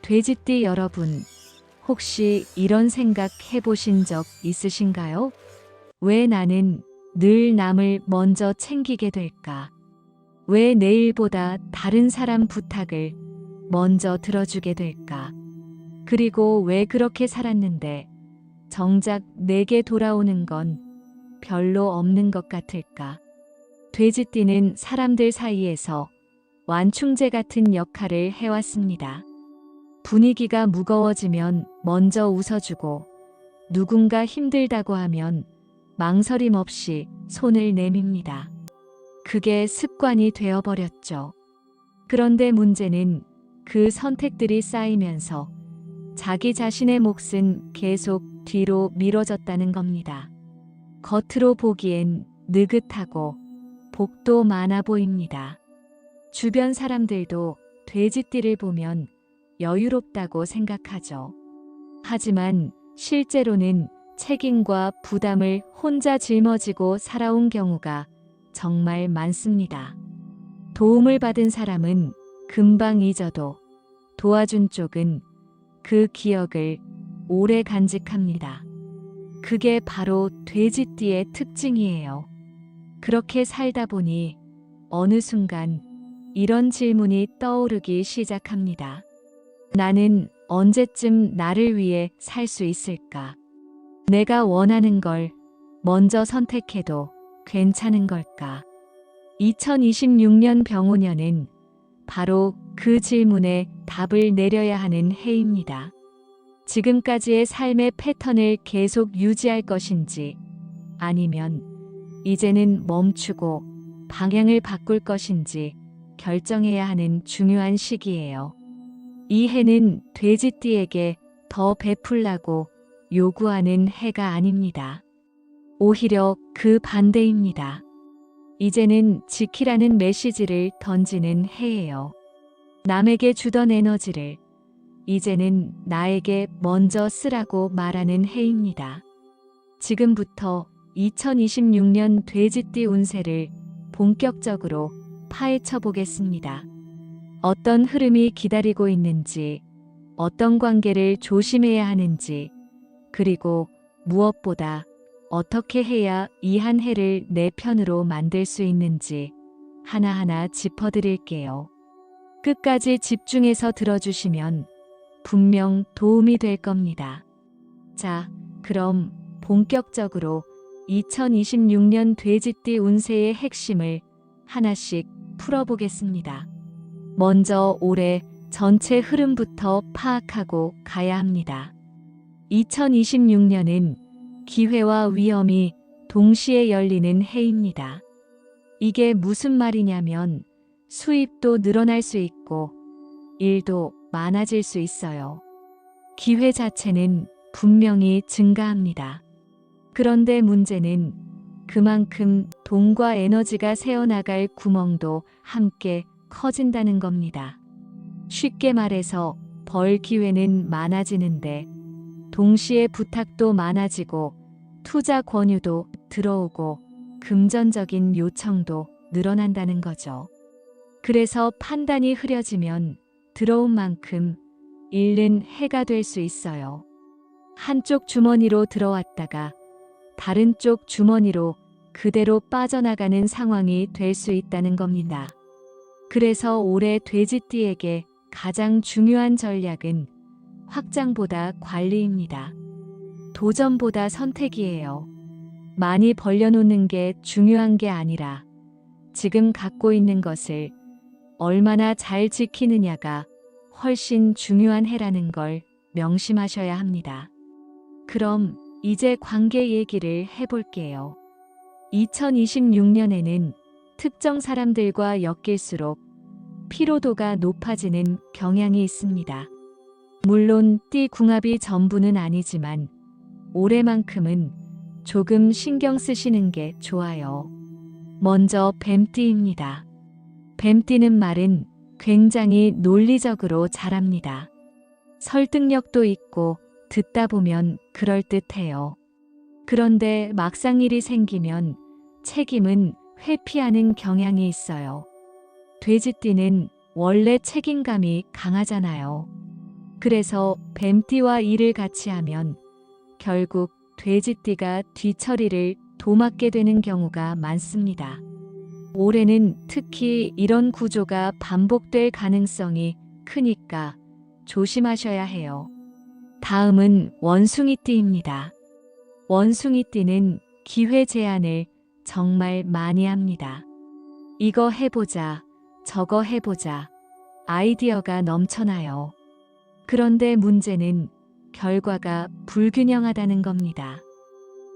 돼지띠 여러분, 혹시 이런 생각 해보신 적 있으신가요? 왜 나는 늘 남을 먼저 챙기게 될까? 왜 내일보다 다른 사람 부탁을 먼저 들어주게 될까? 그리고 왜 그렇게 살았는데 정작 내게 돌아오는 건 별로 없는 것 같을까? 돼지띠는 사람들 사이에서 완충제 같은 역할을 해왔습니다. 분위기가 무거워지면 먼저 웃어주고 누군가 힘들다고 하면 망설임 없이 손을 내밉니다. 그게 습관이 되어버렸죠. 그런데 문제는 그 선택들이 쌓이면서 자기 자신의 몫은 계속 뒤로 미뤄졌다는 겁니다. 겉으로 보기엔 느긋하고 복도 많아 보입니다. 주변 사람들도 돼지띠를 보면 여유롭다고 생각하죠. 하지만 실제로는 책임과 부담을 혼자 짊어지고 살아온 경우가 정말 많습니다. 도움을 받은 사람은 금방 잊어도 도와준 쪽은 그 기억을 오래 간직합니다. 그게 바로 돼지띠의 특징이에요. 그렇게 살다 보니 어느 순간 이런 질문이 떠오르기 시작합니다. 나는 언제쯤 나를 위해 살 수 있을까? 내가 원하는 걸 먼저 선택해도 괜찮은 걸까? 2026년 병오년은 바로 그 질문에 답을 내려야 하는 해입니다. 지금까지의 삶의 패턴을 계속 유지할 것인지 아니면 이제는 멈추고 방향을 바꿀 것인지 결정해야 하는 중요한 시기예요. 이 해는 돼지띠에게 더 베풀라고 요구하는 해가 아닙니다. 오히려 그 반대입니다. 이제는 지키라는 메시지를 던지는 해예요. 남에게 주던 에너지를 이제는 나에게 먼저 쓰라고 말하는 해입니다. 지금부터 2026년 돼지띠 운세를 본격적으로 파헤쳐 보겠습니다. 어떤 흐름이 기다리고 있는지, 어떤 관계를 조심해야 하는지, 그리고 무엇보다 어떻게 해야 이 한 해를 내 편으로 만들 수 있는지 하나하나 짚어드릴게요. 끝까지 집중해서 들어주시면 분명 도움이 될 겁니다. 자, 그럼 본격적으로 2026년 돼지띠 운세의 핵심을 하나씩 풀어보겠습니다. 먼저 올해 전체 흐름부터 파악하고 가야 합니다. 2026년은 기회와 위험이 동시에 열리는 해입니다. 이게 무슨 말이냐면 수입도 늘어날 수 있고 일도 많아질 수 있어요. 기회 자체는 분명히 증가합니다. 그런데 문제는 그만큼 돈과 에너지가 새어나갈 구멍도 함께 커진다는 겁니다. 쉽게 말해서 벌 기회는 많아지는데 동시에 부탁도 많아지고 투자 권유도 들어오고 금전적인 요청도 늘어난다는 거죠. 그래서 판단이 흐려지면 들어온 만큼 잃는 해가 될 수 있어요. 한쪽 주머니로 들어왔다가 다른 쪽 주머니로 그대로 빠져나가는 상황이 될 수 있다는 겁니다. 그래서 올해 돼지띠에게 가장 중요한 전략은 확장보다 관리입니다. 도전보다 선택이에요. 많이 벌려놓는 게 중요한 게 아니라 지금 갖고 있는 것을 얼마나 잘 지키느냐가 훨씬 중요한 해라는 걸 명심하셔야 합니다. 그럼 이제 관계 얘기를 해볼게요. 2026년에는 특정 사람들과 엮일수록 피로도가 높아지는 경향이 있습니다. 물론 띠 궁합이 전부는 아니지만 올해만큼은 조금 신경 쓰시는 게 좋아요. 먼저 뱀띠입니다. 뱀띠는 말은 굉장히 논리적으로 잘합니다. 설득력도 있고 듣다 보면 그럴듯해요. 그런데 막상 일이 생기면 책임은 회피하는 경향이 있어요. 돼지띠는 원래 책임감이 강하잖아요. 그래서 뱀띠와 일을 같이 하면 결국 돼지띠가 뒤처리를 도맡게 되는 경우가 많습니다. 올해는 특히 이런 구조가 반복될 가능성이 크니까 조심하셔야 해요. 다음은 원숭이띠입니다. 원숭이띠는 기회 제안을 정말 많이 합니다. 이거 해보자, 저거 해보자. 아이디어가 넘쳐나요. 그런데 문제는 결과가 불균형하다는 겁니다.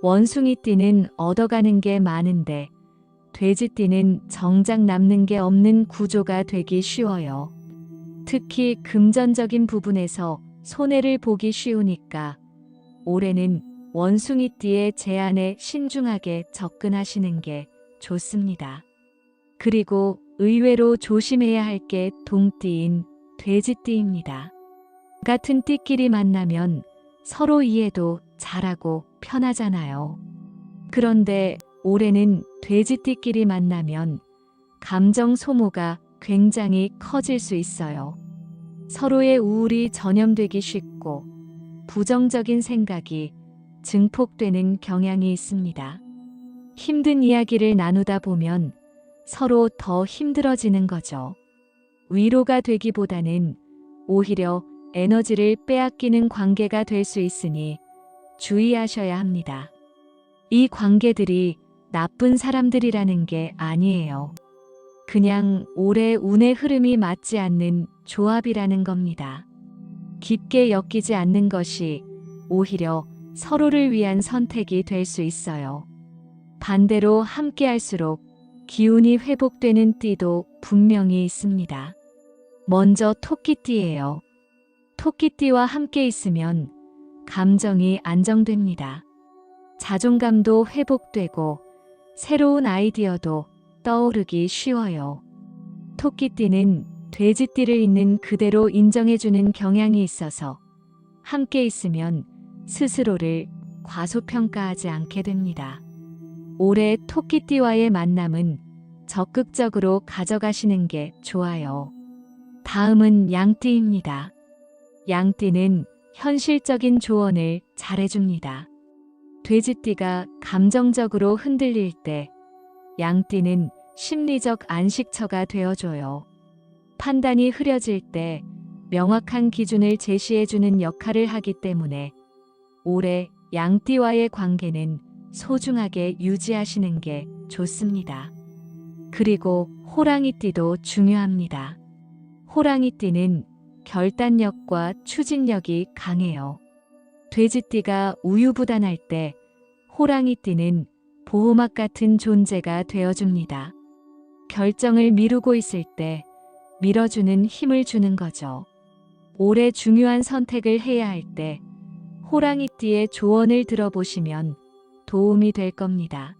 원숭이띠는 얻어가는 게 많은데 돼지띠는 정작 남는 게 없는 구조가 되기 쉬워요. 특히 금전적인 부분에서 손해를 보기 쉬우니까 올해는 원숭이띠의 제안에 신중하게 접근하시는 게 좋습니다. 그리고 의외로 조심해야 할 게 동띠인 돼지띠입니다. 같은 띠끼리 만나면 서로 이해도 잘하고 편하잖아요. 그런데 올해는 돼지띠끼리 만나면 감정 소모가 굉장히 커질 수 있어요. 서로의 우울이 전염되기 쉽고 부정적인 생각이 증폭되는 경향이 있습니다. 힘든 이야기를 나누다 보면 서로 더 힘들어지는 거죠. 위로가 되기보다는 오히려 에너지를 빼앗기는 관계가 될 수 있으니 주의하셔야 합니다. 이 관계들이 나쁜 사람들이라는 게 아니에요. 그냥 올해 운의 흐름이 맞지 않는 조합이라는 겁니다. 깊게 엮이지 않는 것이 오히려 서로를 위한 선택이 될 수 있어요. 반대로 함께할수록 기운이 회복되는 띠도 분명히 있습니다. 먼저 토끼띠예요. 토끼띠와 함께 있으면 감정이 안정됩니다. 자존감도 회복되고 새로운 아이디어도 떠오르기 쉬워요. 토끼띠는 돼지띠를 있는 그대로 인정해주는 경향이 있어서 함께 있으면 스스로를 과소평가하지 않게 됩니다. 올해 토끼띠와의 만남은 적극적으로 가져가시는 게 좋아요. 다음은 양띠입니다. 양띠는 현실적인 조언을 잘해줍니다. 돼지띠가 감정적으로 흔들릴 때 양띠는 심리적 안식처가 되어줘요. 판단이 흐려질 때 명확한 기준을 제시해주는 역할을 하기 때문에 올해 양띠와의 관계는 소중하게 유지하시는 게 좋습니다. 그리고 호랑이띠도 중요합니다. 호랑이띠는 결단력과 추진력이 강해요. 돼지띠가 우유부단할 때 호랑이띠는 보호막 같은 존재가 되어줍니다. 결정을 미루고 있을 때 밀어주는 힘을 주는 거죠. 올해 중요한 선택을 해야 할 때 호랑이띠의 조언을 들어보시면 도움이 될 겁니다.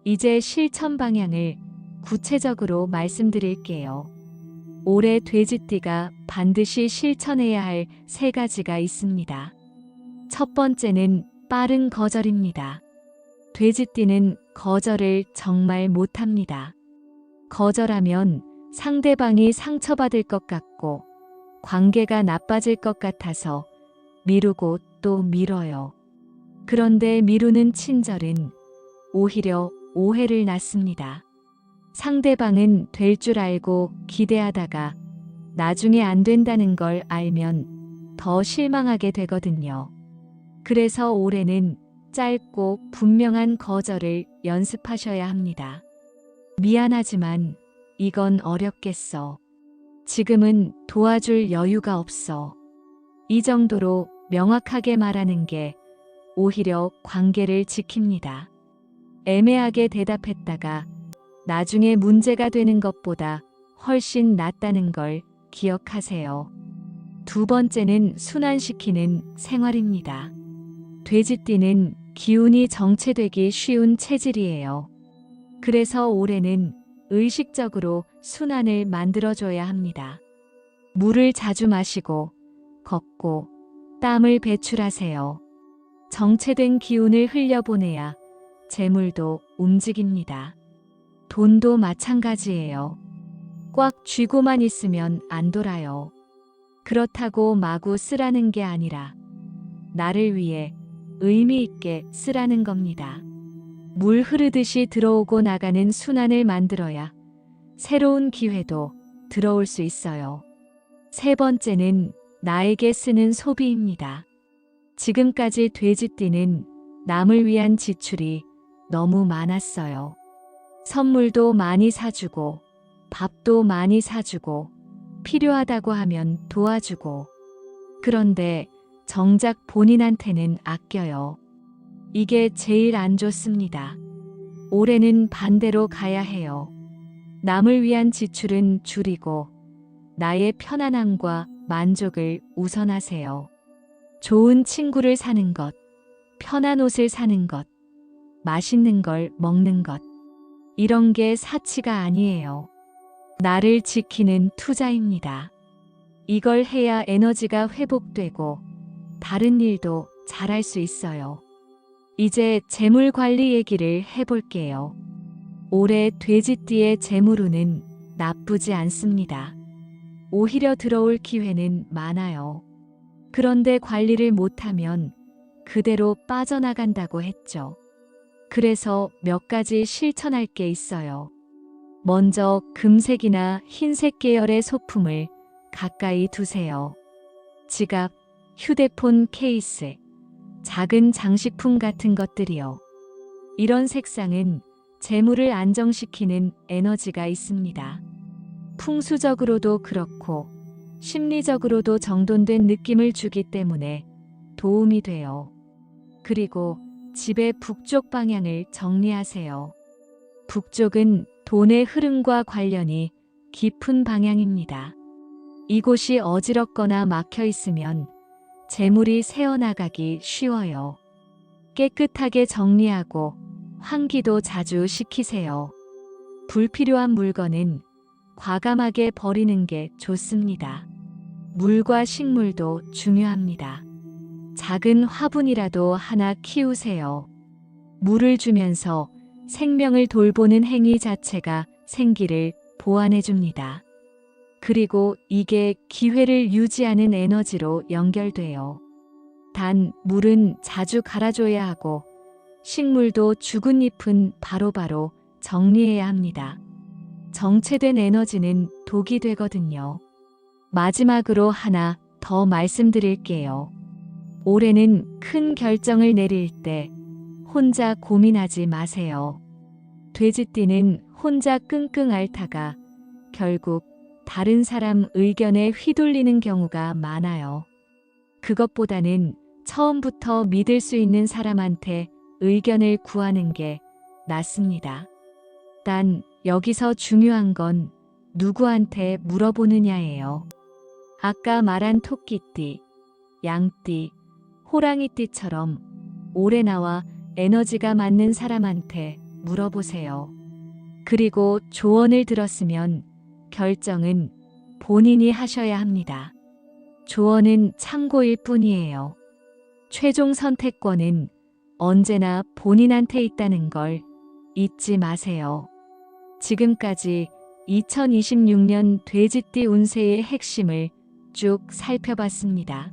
이제 실천 방향을 구체적으로 말씀드릴게요. 올해 돼지띠가 반드시 실천해야 할 3가지가 있습니다. 첫 번째는 빠른 거절입니다. 돼지띠는 거절을 정말 못합니다. 거절하면 상대방이 상처받을 것 같고 관계가 나빠질 것 같아서 미루고 또 미뤄요. 그런데 미루는 친절은 오히려 오해를 낳습니다. 상대방은 될 줄 알고 기대하다가 나중에 안 된다는 걸 알면 더 실망하게 되거든요. 그래서 올해는 짧고 분명한 거절을 연습하셔야 합니다. 미안하지만 이건 어렵겠어. 지금은 도와줄 여유가 없어. 이 정도로 명확하게 말하는 게 오히려 관계를 지킵니다. 애매하게 대답했다가 나중에 문제가 되는 것보다 훨씬 낫다는 걸 기억하세요. 두 번째는 순환시키는 생활입니다. 돼지띠는 기운이 정체되기 쉬운 체질이에요. 그래서 올해는 의식적으로 순환을 만들어줘야 합니다. 물을 자주 마시고 걷고 땀을 배출하세요. 정체된 기운을 흘려보내야 재물도 움직입니다. 돈도 마찬가지예요. 꽉 쥐고만 있으면 안 돌아요. 그렇다고 마구 쓰라는 게 아니라 나를 위해 의미 있게 쓰라는 겁니다. 물 흐르듯이 들어오고 나가는 순환을 만들어야 새로운 기회도 들어올 수 있어요. 세 번째는 나에게 쓰는 소비입니다. 지금까지 돼지띠는 남을 위한 지출이 너무 많았어요. 선물도 많이 사주고, 밥도 많이 사주고, 필요하다고 하면 도와주고. 그런데 정작 본인한테는 아껴요. 이게 제일 안 좋습니다. 올해는 반대로 가야 해요. 남을 위한 지출은 줄이고 나의 편안함과 만족을 우선하세요. 좋은 친구를 사는 것, 편한 옷을 사는 것, 맛있는 걸 먹는 것. 이런 게 사치가 아니에요. 나를 지키는 투자입니다. 이걸 해야 에너지가 회복되고 다른 일도 잘할 수 있어요. 이제 재물 관리 얘기를 해볼게요. 올해 돼지띠의 재물운은 나쁘지 않습니다. 오히려 들어올 기회는 많아요. 그런데 관리를 못하면 그대로 빠져나간다고 했죠. 그래서 몇 가지 실천할 게 있어요. 먼저 금색이나 흰색 계열의 소품을 가까이 두세요. 지갑, 휴대폰 케이스, 작은 장식품 같은 것들이요. 이런 색상은 재물을 안정시키는 에너지가 있습니다. 풍수적으로도 그렇고 심리적으로도 정돈된 느낌을 주기 때문에 도움이 돼요. 그리고 집의 북쪽 방향을 정리하세요. 북쪽은 돈의 흐름과 관련이 깊은 방향입니다. 이곳이 어지럽거나 막혀 있으면 재물이 새어나가기 쉬워요. 깨끗하게 정리하고 환기도 자주 시키세요. 불필요한 물건은 과감하게 버리는 게 좋습니다. 물과 식물도 중요합니다. 작은 화분이라도 하나 키우세요. 물을 주면서 생명을 돌보는 행위 자체가 생기를 보완해 줍니다. 그리고 이게 기회를 유지하는 에너지로 연결돼요. 단, 물은 자주 갈아줘야 하고 식물도 죽은 잎은 바로바로 정리해야 합니다. 정체된 에너지는 독이 되거든요. 마지막으로 하나 더 말씀드릴게요. 올해는 큰 결정을 내릴 때 혼자 고민하지 마세요. 돼지띠는 혼자 끙끙 앓다가 결국 다른 사람 의견에 휘둘리는 경우가 많아요. 그것보다는 처음부터 믿을 수 있는 사람한테 의견을 구하는 게 낫습니다. 단, 여기서 중요한 건 누구한테 물어보느냐예요. 아까 말한 토끼띠, 양띠, 호랑이띠처럼 올해 나와 에너지가 맞는 사람한테 물어보세요. 그리고 조언을 들었으면 결정은 본인이 하셔야 합니다. 조언은 참고일 뿐이에요. 최종 선택권은 언제나 본인한테 있다는 걸 잊지 마세요. 지금까지 2026년 돼지띠 운세의 핵심을 쭉 살펴봤습니다.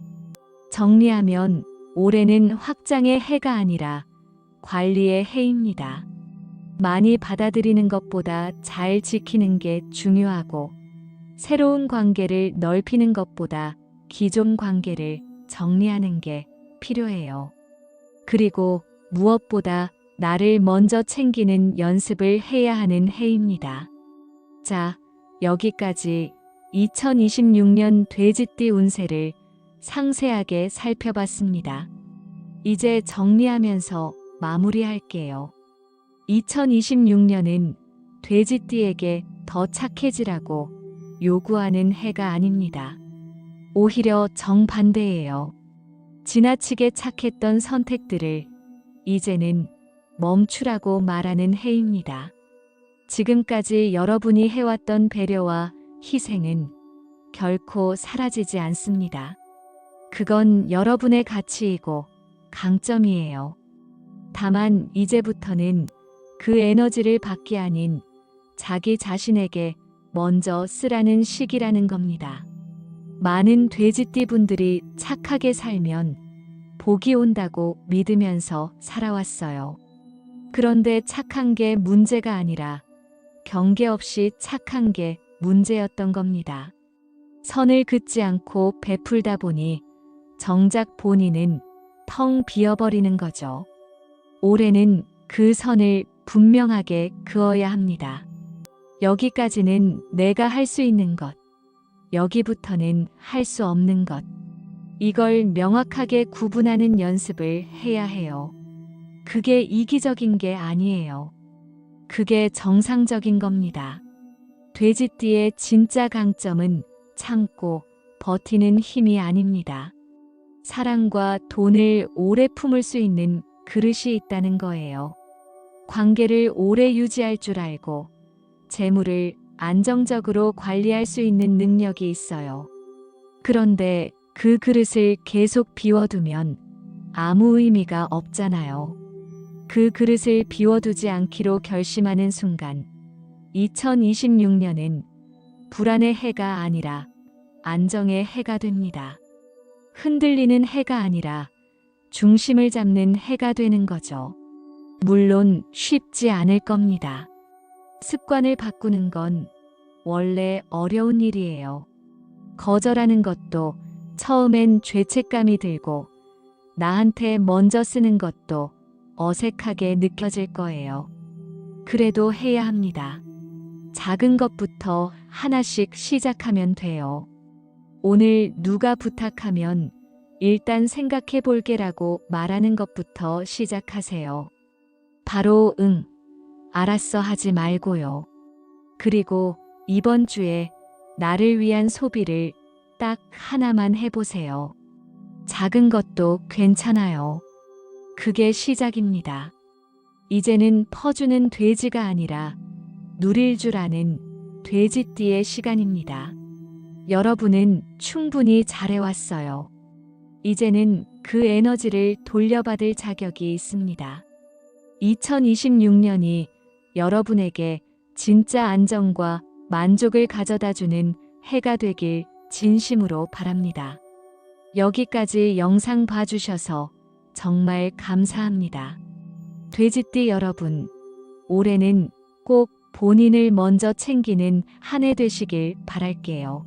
정리하면 올해는 확장의 해가 아니라 관리의 해입니다. 많이 받아들이는 것보다 잘 지키는 게 중요하고 새로운 관계를 넓히는 것보다 기존 관계를 정리하는 게 필요해요. 그리고 무엇보다 나를 먼저 챙기는 연습을 해야 하는 해입니다. 자, 여기까지 2026년 돼지띠 운세를 상세하게 살펴봤습니다. 이제 정리하면서 마무리할게요. 2026년은 돼지띠에게 더 착해지라고 요구하는 해가 아닙니다. 오히려 정반대예요. 지나치게 착했던 선택들을 이제는 멈추라고 말하는 해입니다. 지금까지 여러분이 해왔던 배려와 희생은 결코 사라지지 않습니다. 그건 여러분의 가치이고 강점이에요. 다만 이제부터는 그 에너지를 밖이 아닌 자기 자신에게 먼저 쓰라는 시기라는 겁니다. 많은 돼지띠분들이 착하게 살면 복이 온다고 믿으면서 살아왔어요. 그런데 착한 게 문제가 아니라 경계 없이 착한 게 문제였던 겁니다. 선을 긋지 않고 베풀다 보니 정작 본인은 텅 비어버리는 거죠. 올해는 그 선을 분명하게 그어야 합니다. 여기까지는 내가 할 수 있는 것, 여기부터는 할 수 없는 것. 이걸 명확하게 구분하는 연습을 해야 해요. 그게 이기적인 게 아니에요. 그게 정상적인 겁니다. 돼지띠의 진짜 강점은 참고 버티는 힘이 아닙니다. 사랑과 돈을 오래 품을 수 있는 그릇이 있다는 거예요. 관계를 오래 유지할 줄 알고 재물을 안정적으로 관리할 수 있는 능력이 있어요. 그런데 그 그릇을 계속 비워두면 아무 의미가 없잖아요. 그 그릇을 비워두지 않기로 결심하는 순간 2026년은 불안의 해가 아니라 안정의 해가 됩니다. 흔들리는 해가 아니라 중심을 잡는 해가 되는 거죠. 물론 쉽지 않을 겁니다. 습관을 바꾸는 건 원래 어려운 일이에요. 거절하는 것도 처음엔 죄책감이 들고 나한테 먼저 쓰는 것도 어색하게 느껴질 거예요. 그래도 해야 합니다. 작은 것부터 하나씩 시작하면 돼요. 오늘 누가 부탁하면 일단 생각해 볼게라고 말하는 것부터 시작하세요. 바로 응, 알았어 하지 말고요. 그리고 이번 주에 나를 위한 소비를 딱 하나만 해보세요. 작은 것도 괜찮아요. 그게 시작입니다. 이제는 퍼주는 돼지가 아니라 누릴 줄 아는 돼지띠의 시간입니다. 여러분은 충분히 잘해왔어요. 이제는 그 에너지를 돌려받을 자격이 있습니다. 2026년이 여러분에게 진짜 안정과 만족을 가져다주는 해가 되길 진심으로 바랍니다. 여기까지 영상 봐주셔서 정말 감사합니다. 돼지띠 여러분, 올해는 꼭 본인을 먼저 챙기는 한 해 되시길 바랄게요.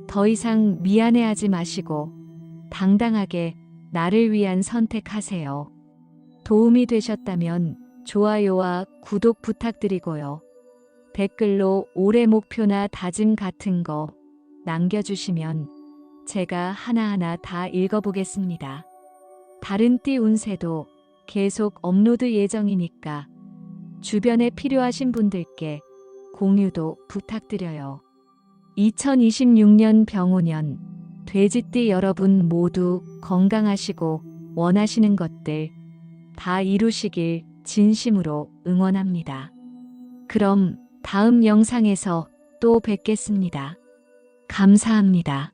더 이상 미안해하지 마시고 당당하게 나를 위한 선택하세요. 도움이 되셨다면 좋아요와 구독 부탁드리고요. 댓글로 올해 목표나 다짐 같은 거 남겨주시면 제가 하나하나 다 읽어보겠습니다. 다른 띠 운세도 계속 업로드 예정이니까 주변에 필요하신 분들께 공유도 부탁드려요. 2026년 병오년 돼지띠 여러분 모두 건강하시고 원하시는 것들 다 이루시길 진심으로 응원합니다. 그럼 다음 영상에서 또 뵙겠습니다. 감사합니다.